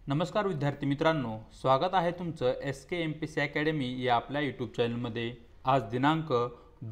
नमस्कार विद्यार्थी मित्रांनो, स्वागत आहे तुमचं SK MPC अकॅडमी या आपल्या यूट्यूब चॅनलमध्ये। आज दिनांक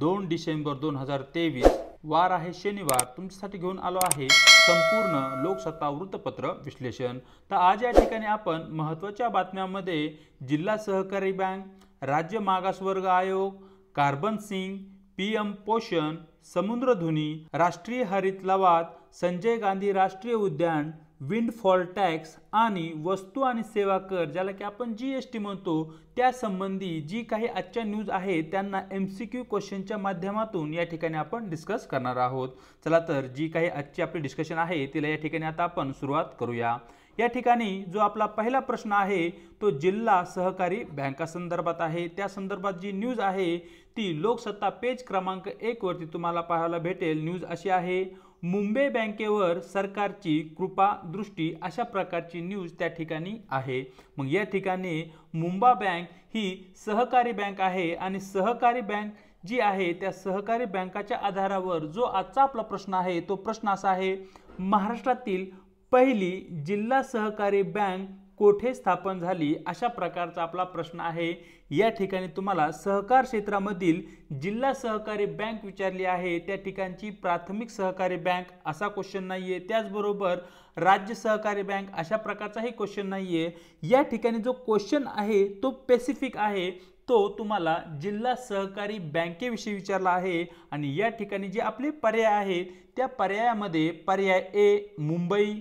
2 डिसेंबर 2023 वार आहे शनिवार। तुमच्यासाठी घेऊन आलो आहे संपूर्ण लोकसत्ता वृत्तपत्र विश्लेषण। तर आज या ठिकाणी आपण महत्त्वाच्या बातम्यांमध्ये जिल्हा सहकारी बँक, राज्य मागासवर्ग आयोग, कार्बन सिंग, PM पोषण, समुद्रधुनी, राष्ट्रीय हरित लवाद, संजय गांधी राष्ट्रीय उद्यान, विंडफॉल टॅक्स आणि वस्तू आणि सेवा कर ज्याला की आपण GST म्हणतो त्या संबंधी जी काही आजच्या न्यूज आहे त्यांना MCQ क्वेश्चनच्या माध्यमातून या ठिकाणी आपण डिस्कस करणार आहोत। चला तर जी काही आजची आपली डिस्कशन आहे तिला या ठिकाणी आता आपण सुरुवात करूया। या ठिकाणी जो आपला पहिला प्रश्न आहे तो जिल्हा सहकारी बँका संदर्भात आहे। त्या संदर्भात जी न्यूज आहे ती लोकसत्ता पेज क्रमांक 1 वरती तुम्हाला पाहायला भेटेल। न्यूज अशी आहे, मुंबई बँकेवर सरकारची कृपा दृष्टी, अशा प्रकारची न्यूज त्या ठिकाणी आहे। मग या ठिकाणी मुंबा बँक ही सहकारी बँक आहे आणि सहकारी बँक जी आहे त्या सहकारी बँकाच्या आधारावर जो आजचा आपला प्रश्न आहे तो प्रश्न असा आहे, महाराष्ट्रातील पहिली जिल्हा सहकारी बँक कोठे स्थापन झाली, अशा प्रकारचा आपला प्रश्न आहे। या ठिकाणी तुम्हाला सहकार क्षेत्रामधील जिल्हा सहकारी बँक विचारली आहे, त्या ठिकाणची प्राथमिक सहकारी बँक असा क्वेश्चन नाहीये, त्याचबरोबर राज्य सहकारी बँक अशा प्रकारचाही क्वेश्चन नाहीये। या ठिकाणी जो क्वेश्चन आहे तो स्पेसिफिक आहे, तो तुम्हाला जिल्हा सहकारी बँकेविषयी विचारला आहे। आणि या ठिकाणी जे आपले पर्याय आहेत त्या पर्यायामध्ये पर्याय A मुंबई,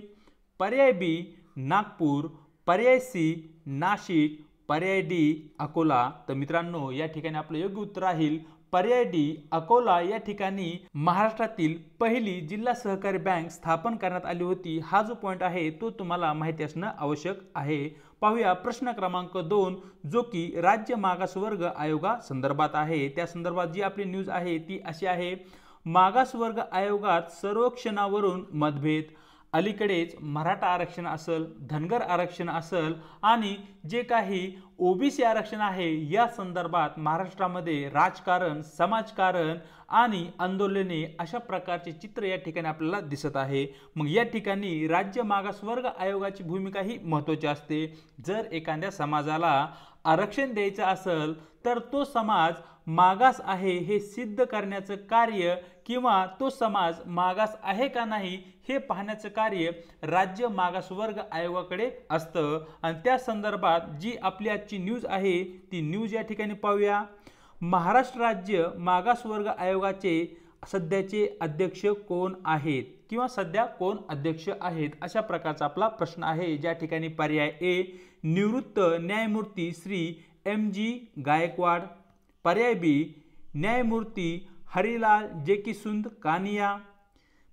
पर्याय B नागपूर, पर्याय C नाशिक, पर्याय D अकोला। तर मित्रांनो या ठिकाणी आपलं योग्य उत्तर राहील पर्याय D अकोला। या ठिकाणी महाराष्ट्रातील पहिली जिल्हा सहकारी बँक स्थापन करण्यात आली होती। हा जो पॉइंट आहे तो तुम्हाला माहिती असणं आवश्यक आहे। पाहूया प्रश्न क्रमांक 2 जो की राज्य मागासवर्ग आयोगा संदर्भात आहे। त्या संदर्भात जी आपली न्यूज आहे ती अशी आहे, मागासवर्ग आयोगात सर्वेक्षणावरून मतभेद। अलीकडेच मराठा आरक्षण असेल, धनगर आरक्षण असेल आणि जे काही OBC आरक्षण आहे या संदर्भात महाराष्ट्रामध्ये राजकारण, समाजकारण आणि आंदोलने अशा प्रकारचे चित्र या ठिकाणी आपल्याला दिसत आहे। मग या ठिकाणी राज्य मागासवर्ग आयोगाची भूमिका ही महत्त्वाची असते। जर एखाद्या समाजाला आरक्षण द्यायचं असेल तर तो समाज मागास आहे हे सिद्ध करण्याचं कार्य किंवा तो समाज मागास आहे का नाही हे पाहण्याचं कार्य राज्य मागासवर्ग आयोगाकडे असतं। आणि त्या संदर्भात जी आपली आजची न्यूज आहे ती न्यूज या ठिकाणी पाहूया। महाराष्ट्र राज्य मागासवर्ग आयोगाचे सध्याचे अध्यक्ष कोण आहेत किंवा सध्या कोण अध्यक्ष आहेत, अशा प्रकारचा आपला प्रश्न आहे। ज्या ठिकाणी पर्याय A निवृत्त न्यायमूर्ती श्री MG गायकवाड, पर्याय B न्यायमूर्ती हरिलाल जेकिसुंद कानिया,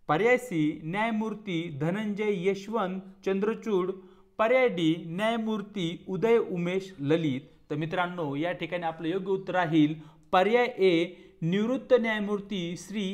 पर्याय C न्यायमूर्ती धनंजय यशवंत चंद्रचूड, पर्याय D न्यायमूर्ती उदय उमेश ललित। तर मित्रांनो या ठिकाणी आपलं योग्य उत्तर राहील पर्याय A निवृत्त न्यायमूर्ती श्री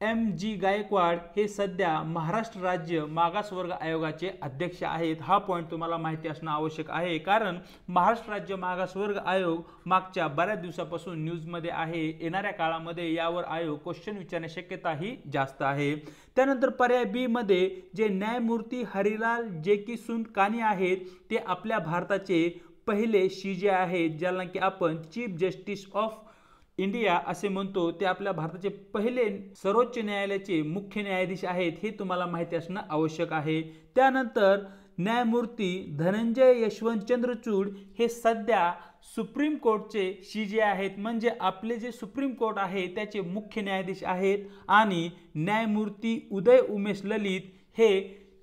MG गायकवाड हे सध्या महाराष्ट्र राज्य मागासवर्ग आयोगाचे अध्यक्ष आहेत। हा पॉइंट तुम्हाला माहिती असणं आवश्यक आहे, कारण महाराष्ट्र राज्य मागासवर्ग आयोग मागच्या बऱ्याच दिवसापासून न्यूजमध्ये आहे। येणाऱ्या काळामध्ये यावर आयोग क्वेश्चन विचारण्याची शक्यता ही जास्त आहे। त्यानंतर पर्याय B मध्ये जे न्यायमूर्ती हरिलाल जेकिसुंद कानी आहेत ते आपल्या भारताचे पहिले CJ आहेत, ज्याला की आपण चीफ जस्टिस ऑफ इंडिया असे म्हणतो। ते आपल्या भारताचे पहिले सर्वोच्च न्यायालयाचे मुख्य न्यायाधीश आहेत, हे तुम्हाला माहिती असणं आवश्यक आहे। त्यानंतर न्यायमूर्ती धनंजय यशवंत चंद्रचूड हे सध्या सुप्रीम कोर्टचे CJ आहेत, म्हणजे आपले जे सुप्रीम कोर्ट आहे त्याचे मुख्य न्यायाधीश आहेत। आणि न्यायमूर्ती उदय उमेश ललित हे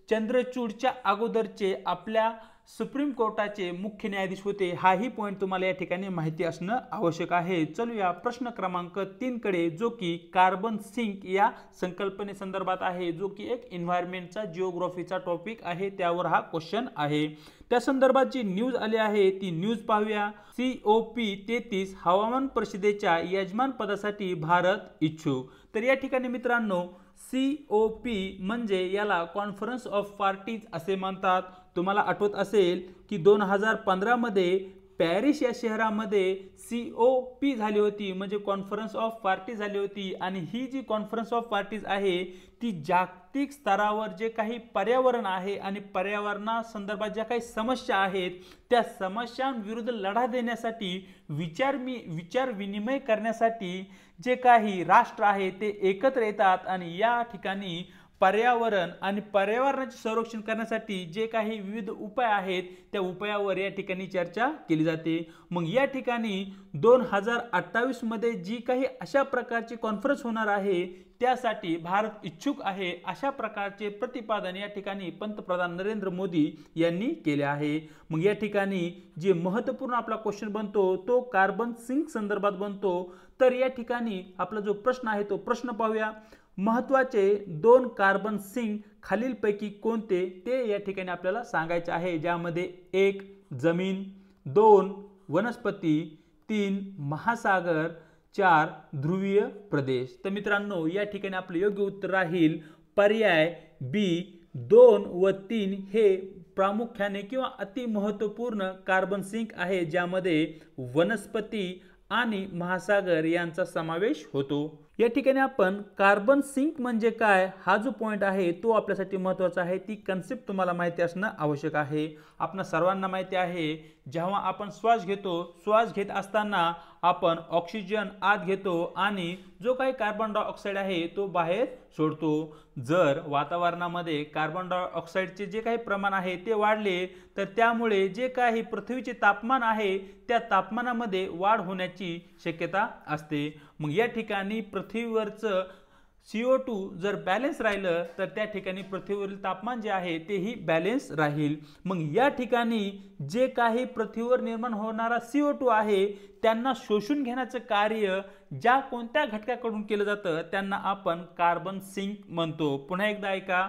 चंद्रचूडच्या अगोदरचे आपल्या सुप्रीम कोर्टाचे मुख्य न्यायाधीश होते। हाही पॉइंट तुम्हाला या ठिकाणी माहिती असणं आवश्यक आहे। चलूया प्रश्न क्रमांक 3 कडे जो की कार्बन सिंक या संकल्पने संदर्भात आहे, जो की एक एन्व्हायरमेंटचा जिओग्राफीचा टॉपिक आहे, त्यावर हा क्वेश्चन आहे। त्या संदर्भात जी न्यूज आली आहे ती न्यूज पाहूया। COP33 हवामान परिषदेच्या यजमान पदासाठी भारत इच्छुक। तर या ठिकाणी मित्रांनो COP म्हणजे याला कॉन्फरन्स ऑफ पार्टीज असे म्हणतात। तुम्हाला आठवत असेल की 2015 मध्ये पॅरिस या शहरामध्ये COP झाली होती, म्हणजे कॉन्फरन्स ऑफ पार्टी झाली होती. आणि ही जी कॉन्फरन्स ऑफ पार्टीज आहे ती जागतिक स्तरावर जे काही पर्यावरण आहे आणि पर्यावरणासंदर्भात ज्या काही समस्या आहेत त्या समस्यांविरुद्ध लढा देण्यासाठी विचार विनिमय करण्यासाठी जे काही राष्ट्र आहे ते एकत्र येतात आणि या ठिकाणी पर्यावरण आणि पर्यावरणाचे संरक्षण करण्यासाठी जे काही विविध उपाय आहेत त्या उपायावर या ठिकाणी चर्चा केली जाते. मग या ठिकाणी 2028 मध्ये जी काही अशा प्रकारची कॉन्फरन्स होणार आहे त्यासाठी भारत इच्छुक आहे, अशा प्रकारचे प्रतिपादन या ठिकाणी पंतप्रधान नरेंद्र मोदी यांनी केले आहे. मग या ठिकाणी जे महत्त्वपूर्ण आपला क्वेश्चन बनतो तो कार्बन सिंक संदर्भात बनतो. तर या ठिकाणी आपला जो प्रश्न आहे तो प्रश्न पाहूया. महत्त्वाचे 2 कार्बन सिंक खालीलपैकी कोणते ते या ठिकाणी आपल्याला सांगायचे आहे, ज्यामध्ये 1 जमीन, 2 वनस्पती, 3 महासागर, 4 ध्रुवीय प्रदेश. तर मित्रांनो या ठिकाणी आपले योग्य उत्तर राहील पर्याय बी. 2 व 3 हे प्रामुख्याने किंवा अति महत्त्वपूर्ण कार्बन सिंक आहे, ज्यामध्ये वनस्पती आणि महासागर यांचा समावेश होतो. या ठिकाणी आपण कार्बन सिंक म्हणजे काय हा जो पॉइंट आहे तो आपल्यासाठी महत्त्वाचा आहे. ती कन्सेप्ट तुम्हाला माहिती असणं आवश्यक आहे. आपल्या सर्वांना माहिती आहे जेव्हा आपण श्वास घेतो, श्वास घेत असताना आपण ऑक्सिजन आत घेतो आणि जो काही कार्बन डायऑक्साईड आहे तो बाहेर सोडतो. जर वातावरणामध्ये कार्बन डायऑक्साईडचे जे काही प्रमाण आहे ते वाढले तर त्यामुळे जे काही पृथ्वीचे तापमान आहे त्या तापमानामध्ये वाढ होण्याची शक्यता असते. मग या ठिकाणी पृथ्वीवरचं CO2 जर बॅलन्स राहिलं तर त्या ठिकाणी पृथ्वीवरील तापमान जे आहे तेही बॅलन्स राहील. मग या ठिकाणी जे काही पृथ्वीवर निर्माण होणारा CO2 आहे त्यांना शोषून घेण्याचं कार्य ज्या कोणत्या घटकाकडून केलं जातं त्यांना आपण कार्बन सिंक म्हणतो. पुन्हा एकदा ऐका,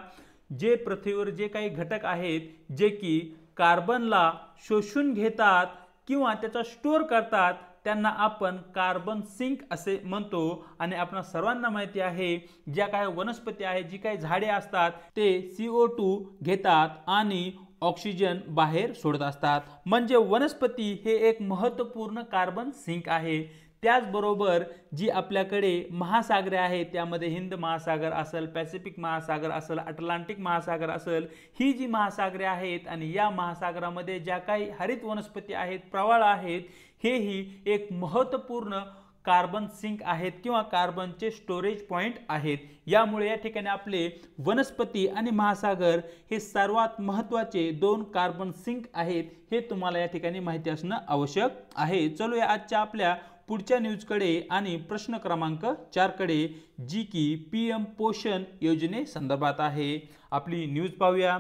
जे पृथ्वीवर जे काही घटक आहेत जे की कार्बनला शोषून घेतात किंवा त्याचा स्टोअर करतात त्यांना आपण कार्बन सिंक असे म्हणतो. आणि आपल्या सर्वांना माहिती आहे ज्या काही वनस्पती आहेत, जी काही झाडे असतात ते CO2 घेतात आणि ऑक्सिजन बाहेर सोडत असतात, म्हणजे वनस्पती हे एक महत्त्वपूर्ण कार्बन सिंक आहे. त्याचबरोबर जी आपल्याकडे महासागरे आहेत त्यामध्ये हिंद महासागर असेल, पॅसिफिक महासागर असेल, अटलांटिक महासागर असेल, ही जी महासागरे आहेत आणि या महासागरामध्ये ज्या काही हरित वनस्पती आहेत, प्रवाळ आहेत, हेही एक महत्त्वपूर्ण कार्बन सिंक आहेत किंवा कार्बनचे स्टोरेज पॉइंट आहेत. यामुळे या ठिकाणी आपले वनस्पती आणि महासागर हे सर्वात महत्त्वाचे 2 कार्बन सिंक आहेत, हे तुम्हाला या ठिकाणी माहिती असणं आवश्यक आहे. चलो या आजच्या आपल्या पुढच्या न्यूजकडे आणि प्रश्न क्रमांक 4 कडे, जी की PM पोषण योजने संदर्भात आहे. आपली न्यूज पाहूया.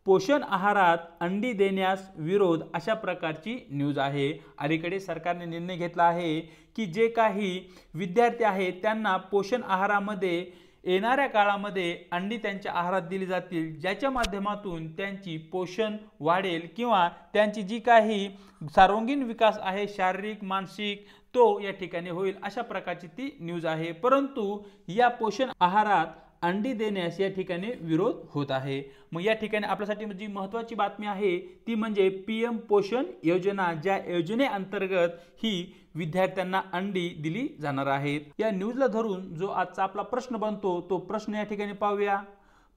पोषण आहारात अंडी देण्यास विरोध, अशा प्रकारची न्यूज आहे. अलीकडे सरकारने निर्णय घेतला आहे की जे काही विद्यार्थी आहेत त्यांना पोषण आहारामध्ये येणाऱ्या काळामध्ये अंडी त्यांच्या आहारात दिली जातील, ज्याच्या माध्यमातून त्यांची पोषण वाढेल किंवा त्यांची जी काही सर्वांगीण विकास आहे शारीरिक मानसिक तो या ठिकाणी होईल, अशा प्रकारची ती न्यूज आहे. परंतु या पोषण आहारात अंडी देण्यास या ठिकाणी विरोध होत आहे. मग या ठिकाणी आपल्यासाठी जी महत्त्वाची बातमी आहे ती म्हणजे PM पोषण योजना, ज्या योजनेअंतर्गत ही विद्यार्थ्यांना अंडी दिली जाणार आहेत. या न्यूजला धरून जो आजचा आपला प्रश्न बनतो तो प्रश्न या ठिकाणी पाहूया.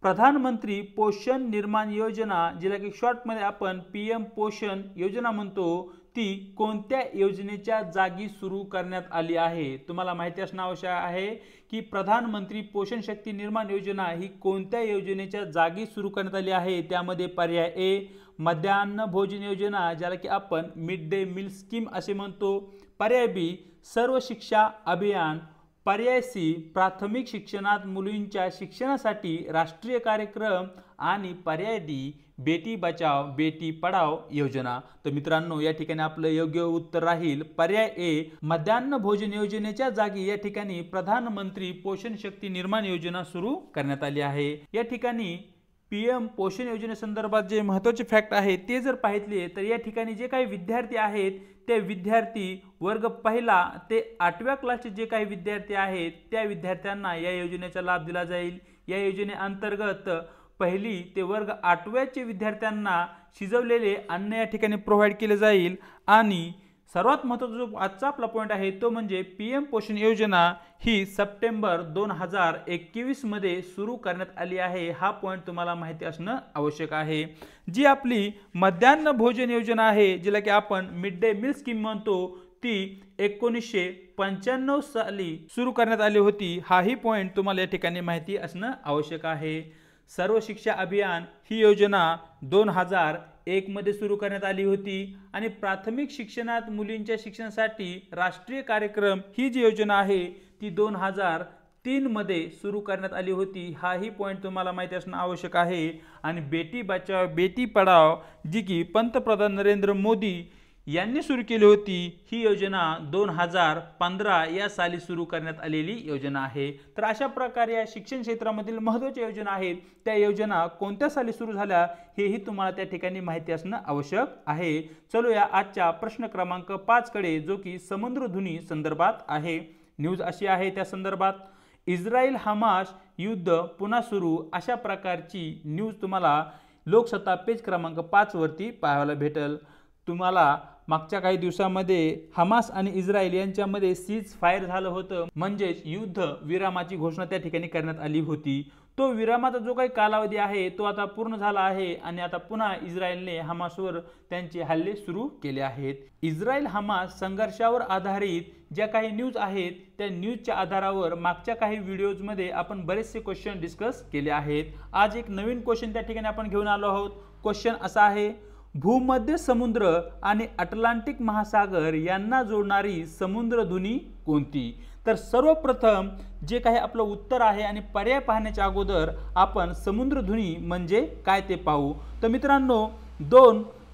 प्रधानमंत्री पोषण निर्माण योजना, जिला की शॉर्टमध्ये आपण PM पोषण योजना म्हणतो, ती कोणत्या योजनेच्या जागी सुरू करण्यात आली आहे? तुम्हाला माहिती असणं आवश्यक आहे की प्रधानमंत्री पोषण शक्ती निर्माण योजना ही कोणत्या योजनेच्या जागी सुरू करण्यात आली आहे. त्यामध्ये पर्याय A मध्यान्ह भोजन योजना, ज्याला की आपण मिड डे मील स्कीम असे म्हणतो. पर्याय B सर्व शिक्षा अभियान. पर्याय C प्राथमिक शिक्षणात मुलींच्या शिक्षणासाठी राष्ट्रीय कार्यक्रम. आणि पर्याय D बेटी बचाव बेटी पढाव योजना. तर मित्रांनो या ठिकाणी आपलं योग्य उत्तर राहील पर्याय A मध्यान्ह भोजन योजनेच्या जागी या ठिकाणी प्रधानमंत्री पोषण शक्ती निर्माण योजना सुरू करण्यात आली आहे. या ठिकाणी PM पोषण योजनेसंदर्भात जे महत्त्वाचे फॅक्ट आहेत ते जर पाहितले तर या ठिकाणी जे काही विद्यार्थी आहेत ते विद्यार्थी वर्ग 1 ते 8व्या क्लासचे जे काही विद्यार्थी आहेत त्या विद्यार्थ्यांना या योजनेचा लाभ दिला जाईल. या योजनेअंतर्गत 1ली ते वर्ग 8व्याचे विद्यार्थ्यांना शिजवलेले अन्न या ठिकाणी प्रोव्हाइड केले जाईल। आणि सर्वात महत्त्वाचा जो आजचा आपला पॉईंट आहे तो म्हणजे पीएम पोषण योजना ही सप्टेंबर 2021 मध्ये सुरू करण्यात आली आहे। हा पॉईंट तुम्हाला माहिती असणं आवश्यक आहे। जी आपली मध्यान्ह भोजन योजना आहे, जिला की आपण मिड डे मील स्कीम म्हणतो, ती 1995 साली सुरू करण्यात आली होती। हाही पॉईंट तुम्हाला या ठिकाणी माहिती असणं आवश्यक आहे। सर्व शिक्षा अभियान ही योजना 2001 मध्ये सुरू करण्यात आली होती। आणि प्राथमिक शिक्षणात मुलींच्या शिक्षणासाठी राष्ट्रीय कार्यक्रम ही जी योजना आहे ती 2003 मध्ये सुरू करण्यात आली होती। हाही पॉईंट तुम्हाला माहिती असणं आवश्यक आहे। आणि बेटी बचाओ बेटी पढाओ जी की पंतप्रधान नरेंद्र मोदी यांनी सुरू केली होती, ही योजना 2015 या साली सुरू करण्यात आलेली योजना आहे। तर अशा प्रकारे या शिक्षण क्षेत्रामधील महत्त्वाच्या योजना आहेत, त्या योजना कोणत्या साली सुरू झाल्या हेही तुम्हाला त्या ठिकाणी माहिती असणं आवश्यक आहे। चलूया आजच्या प्रश्न क्रमांक 5 कडे, जो की समुद्रधुनी संदर्भात आहे। न्यूज अशी आहे त्या संदर्भात, इस्रायल हमास युद्ध पुन्हा सुरू, अशा प्रकारची न्यूज तुम्हाला लोकसत्ता पेज क्रमांक 5 वरती पाहायला भेटेल। तुम्हाला मागच्या काही दिवसांमध्ये हमास आणि इस्रायल यांच्यामध्ये सीज फायर झालं होतं, म्हणजेच युद्ध विरामाची घोषणा त्या ठिकाणी करण्यात आली होती। तो विरामाचा जो काही कालावधी आहे तो आता पूर्ण झाला आहे आणि आता पुन्हा इस्रायलने हमासवर त्यांचे हल्ले सुरू केले आहेत। इस्रायल हमास संघर्षावर आधारित ज्या काही न्यूज आहेत त्या न्यूजच्या आधारावर मागच्या काही व्हिडिओजमध्ये आपण बरेचसे क्वेश्चन डिस्कस केले आहेत। आज एक नवीन क्वेश्चन त्या ठिकाणी आपण घेऊन आलो आहोत। क्वेश्चन असा आहे, भूमध्य समुद्र आणि अटलांटिक महासागर यांना जोडणारी समुद्रधुनी कोणती? तर सर्वप्रथम जे काही आपलं उत्तर आहे आणि पर्याय पाहण्याच्या अगोदर आपण समुद्रधुनी म्हणजे काय ते पाहू। तर मित्रांनो,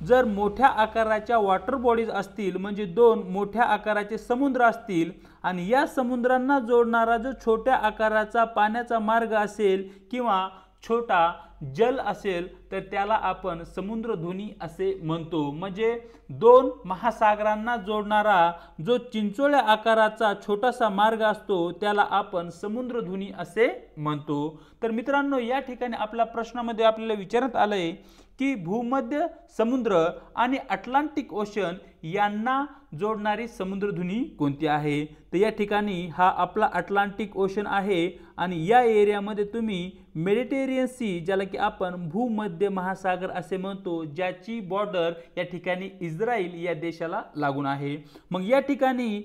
जर मोठ्या आकाराच्या वॉटर बॉडीज असतील, म्हणजे 2 मोठ्या आकाराचे समुद्र असतील आणि या समुद्रांना जोडणारा जो छोट्या आकाराचा पाण्याचा मार्ग असेल किंवा छोटा जल असेल तर त्याला आपण समुद्रधुनी असे म्हणतो। म्हणजे 2 महासागरांना जोडणारा जो चिंचोळ्या आकाराचा छोटासा मार्ग असतो त्याला आपण समुद्रधुनी असे म्हणतो। तर मित्रांनो, या ठिकाणी आपल्या प्रश्नामध्ये आपल्याला विचारण्यात आलंय की भूमध्य समुद्र आणि अटलांटिक ओशन यांना जोडणारी समुद्रधुनी कोणती आहे? तर या ठिकाणी हा आपला अटलांटिक ओशन आहे आणि या एरियामध्ये तुम्ही मेडिटेरियन सी, ज्याला की आपण भूमध्य महासागर असे म्हणतो, ज्याची बॉर्डर या ठिकाणी इस्रायल या देशाला लागून आहे। मग या ठिकाणी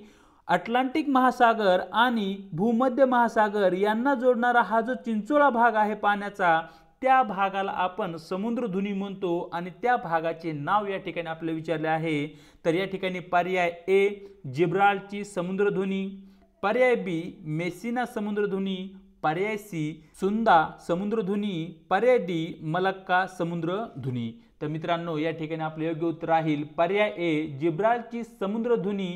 अटलांटिक महासागर आणि भूमध्य महासागर यांना जोडणारा हा जो चिंचोळा भाग आहे पाण्याचा, त्या भागाला आपण समुद्रधुनी म्हणतो आणि त्या भागाचे नाव या ठिकाणी आपल्याला विचारले आहे। तर या ठिकाणी पर्याय ए जिब्राल्टरची समुद्रधुनी, पर्याय बी मेसिना समुद्रधुनी, पर्याय सी सुंदा समुद्रधुनी, पर्याय डी मलक्का समुद्रधुनी। तर मित्रांनो, या ठिकाणी आपले योग्य उत्तर राहील पर्याय ए जिब्राल्टरची समुद्रधुनी,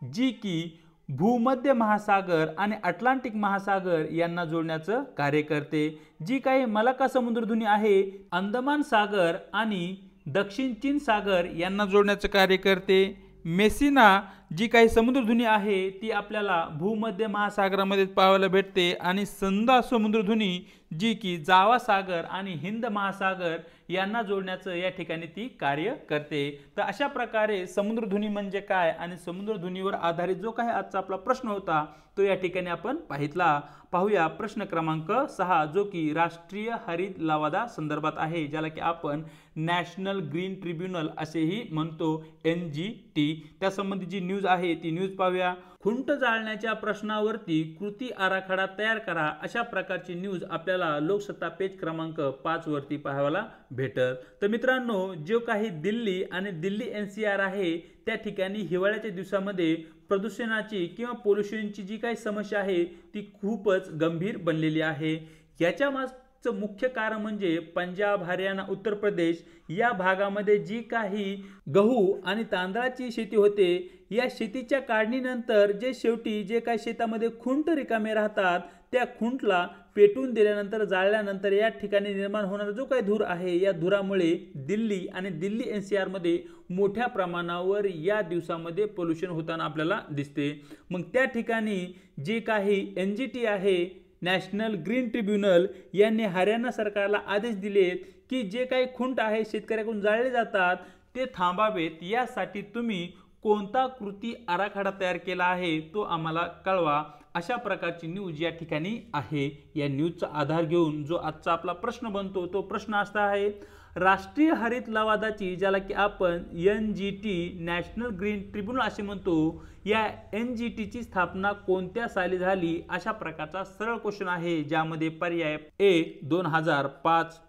जी की भूमध्य महासागर आणि अटलांटिक महासागर यांना जोडण्याचं कार्य करते। जी काही मलक्का समुद्रधुनी आहे अंदमान सागर आणि दक्षिण चीन सागर यांना जोडण्याचं कार्य करते। मेसिना जी काही समुद्रधुनी आहे ती आपल्याला भूमध्य महासागरामध्ये पाहायला भेटते आणि संदा समुद्रधुनी जी की जावा सागर आणि हिंद महासागर यांना जोडण्याचं या ठिकाणी ती कार्य करते। तर अशा प्रकारे समुद्रधुनी म्हणजे काय आणि समुद्रधुनीवर आधारित जो काही आजचा आपला प्रश्न होता तो या ठिकाणी आपण पाहितला। पाहूया प्रश्न क्रमांक 6, जो की राष्ट्रीय हरित लवादा संदर्भात आहे, ज्याला की आपण नॅशनल ग्रीन ट्रिब्युनल असेही म्हणतो, NGT। त्या संबंधी जी न्यूज आहे ती न्यूज पाहूया। खुंट जाळण्याच्या प्रश्नावरती कृती आराखडा तयार करा, अशा प्रकारची न्यूज आपल्याला लोकसत्ता पेज क्रमांक 5 वरती पाहायला भेटत। तर मित्रांनो, जो काही दिल्ली आणि दिल्ली NCR आहे त्या ठिकाणी हिवाळ्याच्या दिवसामध्ये प्रदूषणाची किंवा पोल्युशनची जी काही समस्या आहे ती खूपच गंभीर बनलेली आहे। याच्या मागचं मुख्य कारण म्हणजे पंजाब, हरियाणा, उत्तर प्रदेश या भागामध्ये जी काही गहू आणि तांदळाची शेती होते, या शेतीच्या काढणीनंतर जे काही शेतामध्ये खुंट रिकामे राहतात त्या खुंटला पेटून दिल्यानंतर जाळल्यानंतर या ठिकाणी निर्माण होणारा जो काही धूर आहे, या धुरामुळे दिल्ली आणि दिल्ली NCR मध्ये मोठ्या प्रमाणावर या दिवसामध्ये पोल्युशन होताना आपल्याला दिसते। मग त्या ठिकाणी जे काही NGT आहे, नॅशनल ग्रीन ट्रिब्युनल यांनी हरियाणा सरकारला आदेश दिलेत की जे काही खुंट आहे शेतकऱ्याकडून जाळले जातात ते थांबावेत। यासाठी तुम्ही कोणता कृती आराखडा तयार केला आहे तो आम्हाला कळवा, अशा प्रकारची न्यूज या ठिकाणी आहे। या न्यूजचा आधार घेऊन जो आजचा आपला प्रश्न बनतो तो प्रश्न असा आहे, राष्ट्रीय हरित लवादाची ज्याला की आपण NGT नॅशनल ग्रीन ट्रिब्युनल असे म्हणतो, या NGT ची स्थापना कोणत्या साली झाली, अशा प्रकारचा सरळ क्वेश्चन आहे, ज्यामध्ये पर्याय A 2005,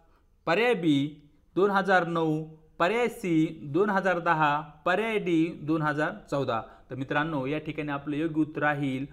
पर्याय B 2009, पर्याय C 2010, पर्याय D 2014। तर मित्रांनो या ठिकाणी आपलं योग्य उत्तर राहील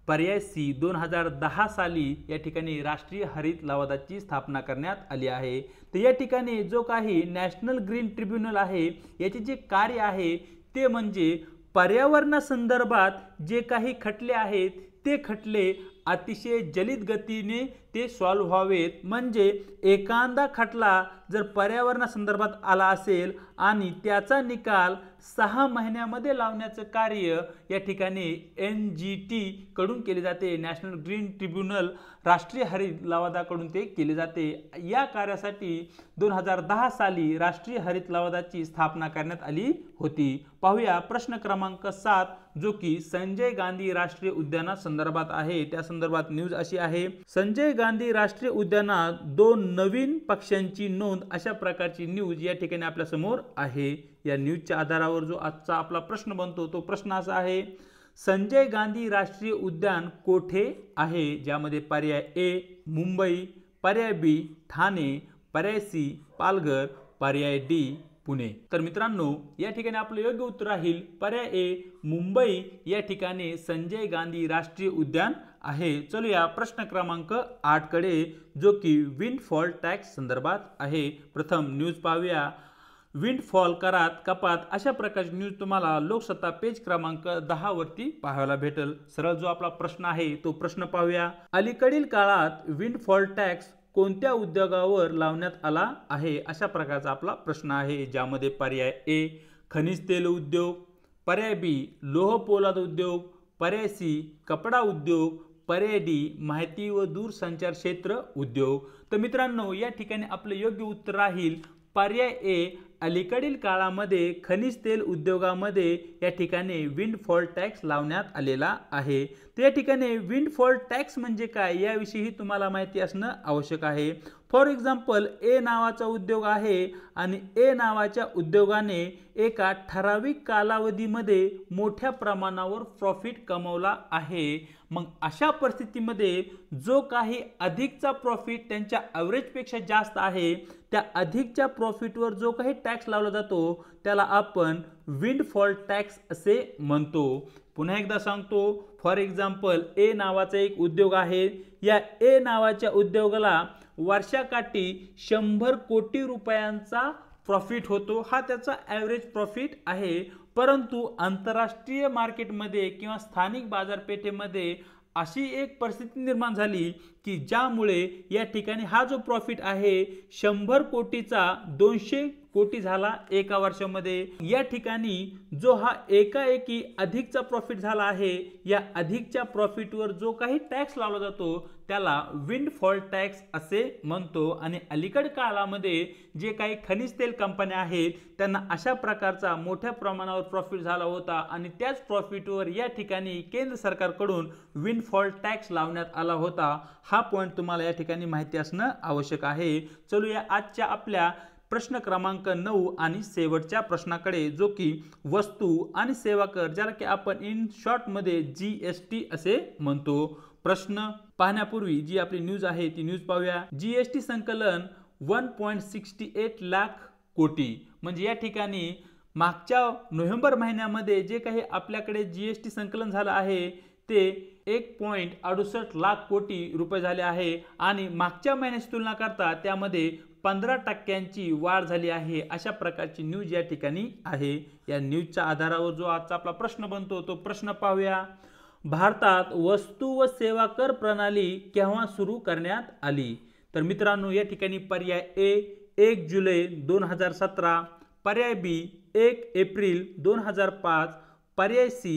पर्याय C 2010 साली या ठिकाणी राष्ट्रीय हरित लवादाची स्थापना करण्यात आली आहे। तर या ठिकाणी जो काही नॅशनल ग्रीन ट्रिब्युनल आहे याचे जे कार्य आहे ते म्हणजे पर्यावरणासंदर्भात जे काही खटले आहेत ते खटले अतिशय जलद गतीने ते सॉल्व्ह व्हावेत। म्हणजे एखादा खटला जर पर्यावरणासंदर्भात आला असेल आणि त्याचा निकाल 6 महिन्यामध्ये लावण्याचं कार्य या ठिकाणी NGT कडून केले जाते, नॅशनल ग्रीन ट्रिब्युनल राष्ट्रीय हरित लवादाकडून ते केले जाते। या कार्यासाठी 2010 साली राष्ट्रीय हरित लवादाची स्थापना करण्यात आली होती। पाहूया प्रश्न क्रमांक 7 जो की संजय गांधी राष्ट्रीय उद्याना संदर्भात आहे। त्या संदर्भात न्यूज अशी आहे, संजय गांधी राष्ट्रीय उद्यानात 2 नवीन पक्ष्यांची नोंद, अशा प्रकारची न्यूज या ठिकाणी आपल्या समोर आहे। या न्यूजच्या आधारावर जो आजचा आपला प्रश्न बनतो तो प्रश्न असा आहे, संजय गांधी राष्ट्रीय उद्यान कोठे आहे, ज्यामध्ये पर्याय A मुंबई, पर्याय B ठाणे, पर्याय C पालघर, पर्याय D पुणे। तर मित्रांनो या ठिकाणी आपलं योग्य उत्तर राहील पर्याय A मुंबई या ठिकाणी संजय गांधी राष्ट्रीय उद्यान आहे। चलूया प्रश्न क्रमांक 8 कडे जो की विंडफॉल टॅक्स संदर्भात आहे। प्रथम न्यूज पाहूया, विंडफॉल करात कपात, अशा प्रकारची न्यूज तुम्हाला लोकसत्ता पेज क्रमांक 10 वरती पाहायला भेटेल। सरळ जो आपला प्रश्न आहे तो प्रश्न पाहूया, अलीकडील काळात विंडफॉल टॅक्स कोणत्या उद्योगावर लावण्यात आला आहे, अशा प्रकारचा आपला प्रश्न आहे, ज्यामध्ये पर्याय A खनिज तेल उद्योग, पर्याय B लोह पोलाद उद्योग, पर्याय C कपडा उद्योग, पर्याय D माहिती व दूरसंचार क्षेत्र उद्योग। तर मित्रांनो या ठिकाणी आपले योग्य उत्तर राहील पर्याय A अलीकडील काळामध्ये खनिज तेल उद्योगामध्ये या ठिकाणी विंडफॉल टॅक्स लावण्यात आलेला आहे। तर या ठिकाणी विंडफॉल टॅक्स म्हणजे काय याविषयी तुम्हाला माहिती असणं आवश्यक आहे। फॉर एक्झाम्पल A नावाचा उद्योग आहे आणि A नावाच्या उद्योगाने एका ठराविक कालावधीमध्ये मोठ्या प्रमाणावर प्रॉफिट कमवला आहे। मग अशा परिस्थितीमध्ये जो काही अधिकचा प्रॉफिट त्यांच्या ॲव्हरेज पेक्षा जास्त आहे त्या अधिकच्या प्रॉफिटवर जो काही टॅक्स लावला जातो त्याला आपण विंडफॉल टॅक्स असे म्हणतो। पुन्हा एकदा सांगतो, फॉर एक्झाम्पल A नावाचा एक उद्योग आहे, या A नावाच्या उद्योगाला वर्षाकाठी 100 कोटी रुपयांचा प्रॉफिट होतो, हा त्याचा ॲव्हरेज प्रॉफिट आहे। परंतु आंतरराष्ट्रीय मार्केटमध्ये किंवा स्थानिक बाजारपेठेमध्ये अशी एक परिस्थिती निर्माण झाली की ज्यामुळे या ठिकाणी हा जो प्रॉफिट आहे 100 कोटीचा 200 कोटी झाला एका वर्षामध्ये। या ठिकाणी जो हा एकाएकी अधिकचा प्रॉफिट झाला आहे, या अधिकच्या प्रॉफिटवर जो काही टॅक्स लावला जातो त्याला विंडफॉल टॅक्स असे म्हणतो। आणि अलीकडे काळामध्ये जे काही खनिज तेल कंपन्या आहेत त्यांना अशा प्रकारचा मोठ्या प्रमाणावर प्रॉफिट झाला होता आणि त्याच प्रॉफिटवर या ठिकाणी केंद्र सरकारकडून विंडफॉल टॅक्स लावण्यात आला होता। हा पॉइंट तुम्हाला या ठिकाणी माहिती असणं आवश्यक आहे। चलूया आजच्या आपल्या प्रश्न क्रमांक 9 आणि शेवटच्या प्रश्नाकडे जो की वस्तू आणि सेवा कर, ज्याला की आपण इन शॉर्ट मध्ये GST असे म्हणतो। प्रश्न पाहण्यापूर्वी जी आपली न्यूज आहे ती न्यूज पाहूया। GST संकलन 1.68 लाख कोटी, म्हणजे या ठिकाणी मागच्या नोव्हेंबर महिन्यामध्ये जे काही आपल्याकडे GST संकलन झालं आहे ते 1.68 लाख कोटी रुपये झाले आहे आणि मागच्या महिन्याची तुलना करता त्यामध्ये 15% वाढ झाली आहे, अशा प्रकारची न्यूज या ठिकाणी आहे। या न्यूजच्या आधारावर जो आजचा आपला प्रश्न बनतो तो प्रश्न पाहूया, भारतात वस्तू व सेवा कर प्रणाली केव्हा सुरू करण्यात आली। तर मित्रांनो या ठिकाणी पर्याय A 1 जुलै 2017, पर्याय B 1 एप्रिल 2005, पर्याय C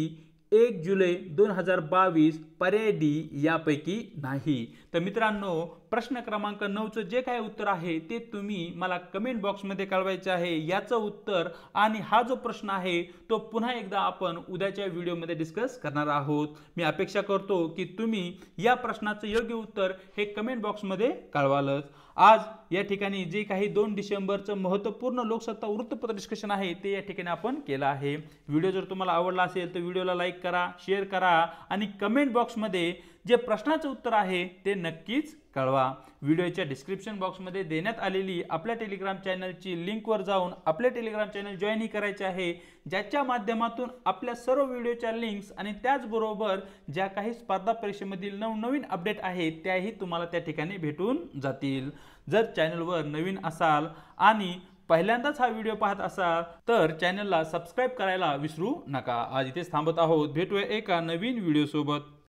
1 जुलै 2022 पर्याय डी यापैकी नाही। तर मित्रांनो, प्रश्न क्रमांक 9चं जे काही उत्तर आहे ते तुम्ही मला कमेंट बॉक्समध्ये कळवायचे आहे याचं उत्तर, आणि हा जो प्रश्न आहे तो पुन्हा एकदा आपण उद्याच्या व्हिडिओमध्ये डिस्कस करणार आहोत। मी अपेक्षा करतो की तुम्ही या प्रश्नाचं योग्य उत्तर हे कमेंट बॉक्समध्ये कळवालच। आज या ठिकाणी जे काही 2 डिसेंबरचं महत्त्वपूर्ण लोकसत्ता वृत्तपत्र डिस्कशन आहे ते या ठिकाणी आपण केलं आहे। व्हिडिओ जर तुम्हाला आवडला असेल तर व्हिडिओला लाईक करा, शेअर करा आणि कमेंट बॉक्समध्ये जे प्रश्नाचं उत्तर आहे ते नक्कीच कळवा। व्हिडिओच्या डिस्क्रिप्शन बॉक्समध्ये देण्यात आलेली आपल्या टेलिग्राम चॅनलची लिंकवर जाऊन आपले टेलिग्राम चॅनल जॉईन करायचे आहे, ज्याच्या माध्यमातून आपल्या सर्व व्हिडिओच्या लिंक्स आणि त्याचबरोबर ज्या काही स्पर्धा परीक्षेमधील नवनवीन अपडेट आहेत त्याही तुम्हाला त्या ठिकाणी भेटून जातील। जर चॅनलवर नवीन असाल आणि पहिल्यांदाच हा व्हिडिओ पाहत असाल तर चॅनलला सबस्क्राईब करायला विसरू नका। आज इथेच थांबत आहोत, भेटूया एका नवीन व्हिडिओ सोबत।